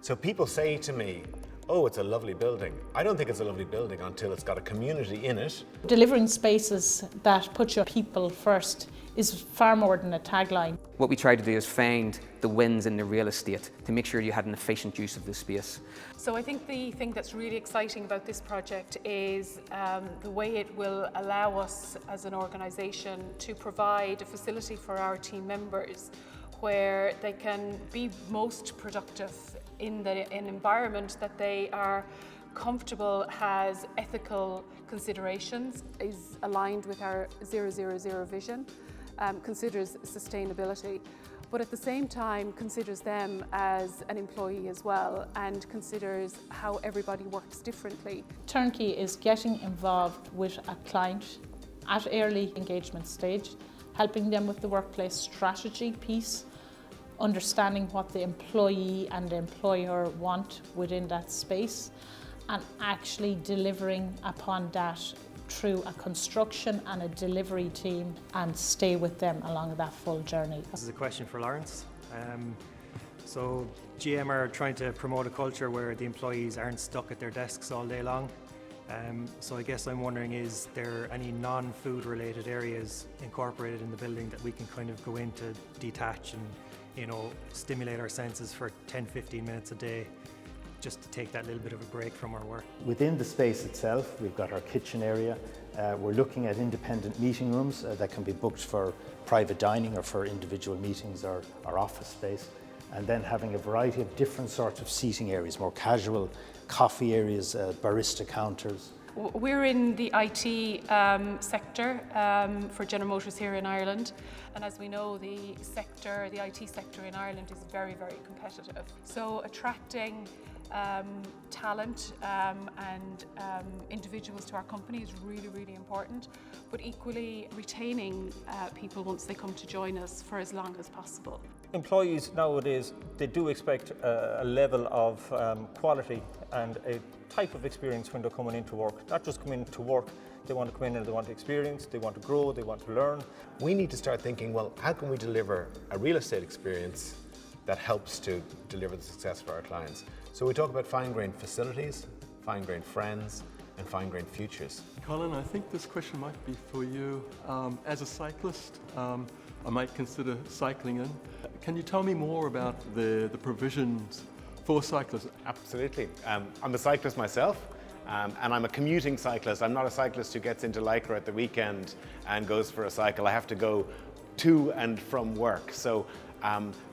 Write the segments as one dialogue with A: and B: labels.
A: So people say to me, oh, it's a lovely building. I don't think it's a lovely building until it's got a community in it.
B: Delivering spaces that put your people first is far more than a tagline.
C: What we try to do is find the wins in the real estate to make sure you had an efficient use of the space.
D: So I think the thing that's really exciting about this project is the way it will allow us as an organisation to provide a facility for our team members where they can be most productive in an environment that they are comfortable, has ethical considerations, is aligned with our 000 vision, considers sustainability, but at the same time considers them as an employee as well and considers how everybody works differently.
B: Turnkey is getting involved with a client at early engagement stage, helping them with the workplace strategy piece, understanding what the employee and the employer want within that space, and actually delivering upon that through a construction and a delivery team and stay with them along that full journey.
E: This is a question for Lawrence. So GM are trying to promote a culture where the employees aren't stuck at their desks all day long. So I guess I'm wondering, is there any non-food related areas incorporated in the building that we can kind of go in to detach and stimulate our senses for 10-15 minutes a day, just to take that little bit of a break from our work?
F: Within the space itself, we've got our kitchen area. We're looking at independent meeting rooms that can be booked for private dining or for individual meetings or office space. And then having a variety of different sorts of seating areas, more casual coffee areas, barista counters.
D: We're in the IT sector for General Motors here in Ireland, and as we know, the IT sector in Ireland is very, very competitive. So attracting talent and individuals to our company is really, really important, but equally retaining people once they come to join us for as long as possible.
G: Employees nowadays, they do expect a level of quality and a type of experience when they're coming into work. Not just coming into work, they want to come in and they want to experience, they want to grow, they want to learn.
A: We need to start thinking, well, how can we deliver a real estate experience that helps to deliver the success for our clients? So we talk about fine-grained facilities, fine-grained friends, and fine-grained futures.
H: Colin, I think this question might be for you. As a cyclist, I might consider cycling in. Can you tell me more about the provisions for cyclists?
A: Absolutely. I'm a cyclist myself, and I'm a commuting cyclist. I'm not a cyclist who gets into Lycra at the weekend and goes for a cycle. I have to go to and from work. So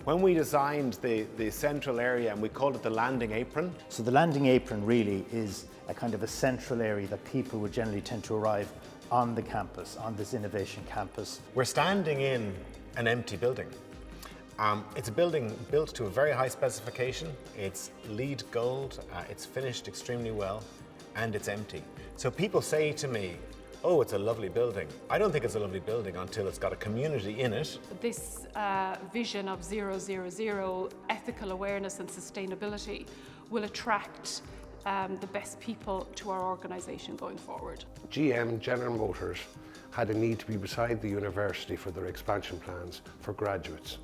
A: when we designed the central area, and we called it the landing apron.
F: So the landing apron really is a kind of a central area that people would generally tend to arrive on the campus, on this innovation campus.
A: We're standing in an empty building. It's a building built to a very high specification. It's LEED gold, it's finished extremely well, and it's empty. So people say to me, oh, it's a lovely building. I don't think it's a lovely building until it's got a community in it.
D: This vision of 000, ethical awareness and sustainability will attract the best people to our organisation going forward.
I: GM, General Motors, had a need to be beside the university for their expansion plans for graduates.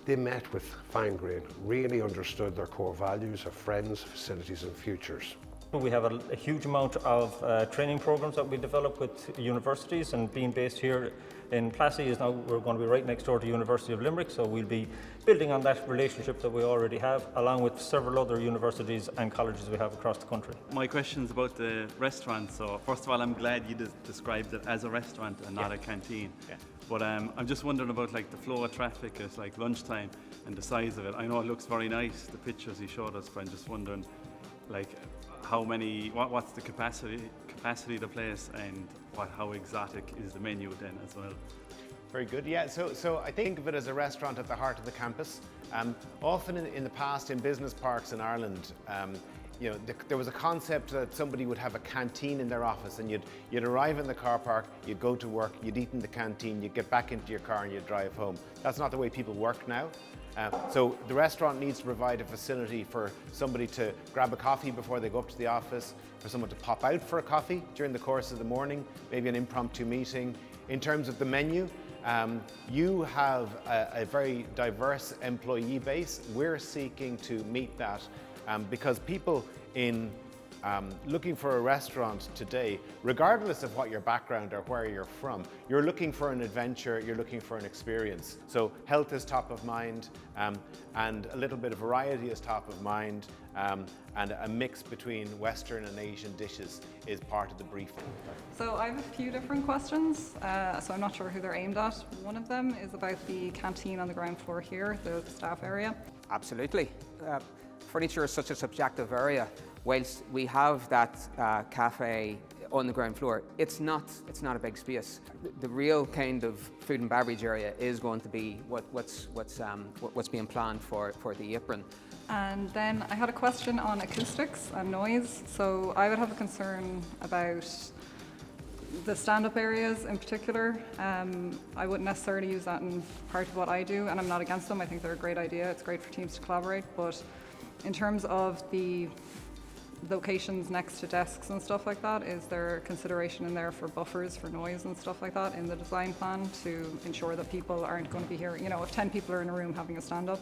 I: They met with Fine Grain, really understood their core values of friends, facilities and futures.
G: We have a huge amount of training programs that we develop with universities, and being based here in Plassey is now, we're going to be right next door to University of Limerick, so we'll be building on that relationship that we already have, along with several other universities and colleges we have across the country.
J: My question is about the restaurant. So first of all, I'm glad you described it as a restaurant and not a canteen.
A: Yeah.
J: But I'm just wondering about like the flow of traffic at like lunchtime and the size of it. I know it looks very nice, the pictures you showed us, but I'm just wondering like how many, what's the capacity of the place, and how exotic is the menu then as well?
A: Very good. Yeah, so I think of it as a restaurant at the heart of the campus. Often in the past in business parks in Ireland, there was a concept that somebody would have a canteen in their office, and you'd arrive in the car park, you'd go to work, you'd eat in the canteen, you'd get back into your car and you'd drive home. That's not the way people work now. So the restaurant needs to provide a facility for somebody to grab a coffee before they go up to the office, for someone to pop out for a coffee during the course of the morning, maybe an impromptu meeting. In terms of the menu, You have a very diverse employee base. We're seeking to meet that because people in looking for a restaurant today, regardless of what your background or where you're from, you're looking for an adventure, you're looking for an experience. So health is top of mind, and a little bit of variety is top of mind, and a mix between Western and Asian dishes is part of the briefing.
K: So I have a few different questions, so I'm not sure who they're aimed at. One of them is about the canteen on the ground floor here, the staff area.
C: Absolutely. Furniture is such a subjective area. Whilst we have that cafe on the ground floor, it's not a big space. The real kind of food and beverage area is going to be what's being planned for the apron.
K: And then I had a question on acoustics and noise. So I would have a concern about the stand-up areas in particular. I wouldn't necessarily use that in part of what I do, and I'm not against them. I think they're a great idea. It's great for teams to collaborate, but in terms of the locations next to desks and stuff like that, is there consideration in there for buffers for noise and stuff like that in the design plan to ensure that people aren't going to be hearing, if 10 people are in a room having a stand-up,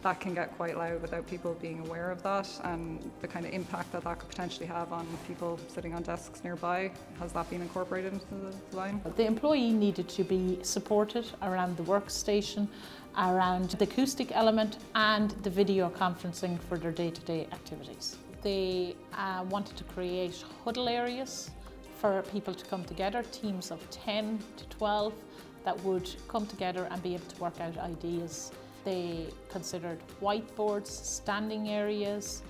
K: that can get quite loud without people being aware of that, and the kind of impact that could potentially have on people sitting on desks nearby. Has that been incorporated into the design?
B: The employee needed to be supported around the workstation, around the acoustic element and the video conferencing for their day-to-day activities. They wanted to create huddle areas for people to come together, teams of 10 to 12 that would come together and be able to work out ideas. They considered whiteboards, standing areas.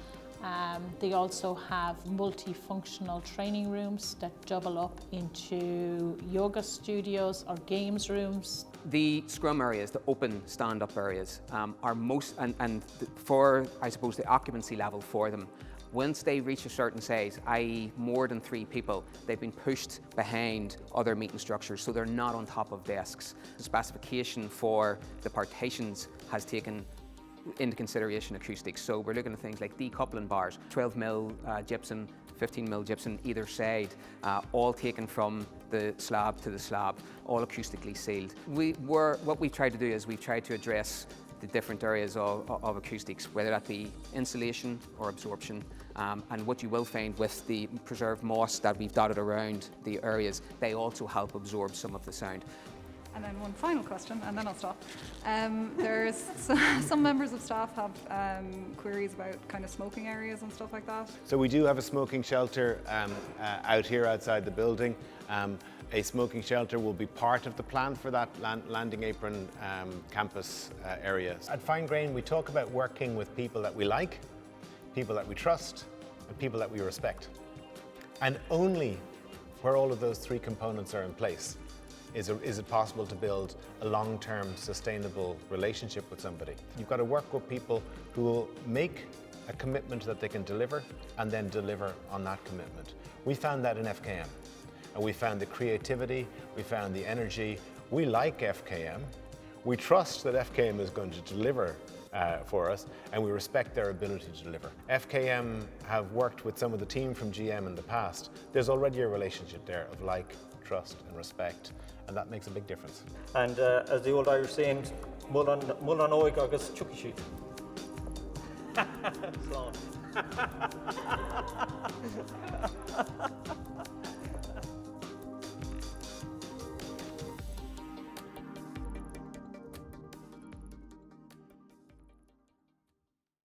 B: They also have multifunctional training rooms that double up into yoga studios or games rooms.
C: The scrum areas, the open stand-up areas, are most, and for, I suppose, the occupancy level for them, once they reach a certain size, i.e. more than 3 people, they've been pushed behind other meeting structures, so they're not on top of desks. The specification for the partitions has taken into consideration acoustics, so we're looking at things like decoupling bars, 12mm gypsum, 15mm gypsum either side, all taken from the slab to the slab, all acoustically sealed. What we've tried to do is we've tried to address the different areas of acoustics, whether that be insulation or absorption. And what you will find with the preserved moss that we've dotted around the areas, they also help absorb some of the sound.
K: And then one final question, and then I'll stop. There's some members of staff have queries about kind of smoking areas and stuff like that.
A: So we do have a smoking shelter out here outside the building. A smoking shelter will be part of the plan for that landing apron campus area. At Fine Grain, we talk about working with people that we like, people that we trust, and people that we respect. And only where all of those 3 components are in place is it possible to build a long-term sustainable relationship with somebody. You've got to work with people who will make a commitment that they can deliver and then deliver on that commitment. We found that in FKM. And we found the creativity, we found the energy. We like FKM. We trust that FKM is going to deliver for us, and we respect their ability to deliver. FKM have worked with some of the team from GM in the past. There's already a relationship there of like, trust and respect, and that makes a big difference.
G: And as the old Irish saying, Mull an oig agus chucky sheet. Slán.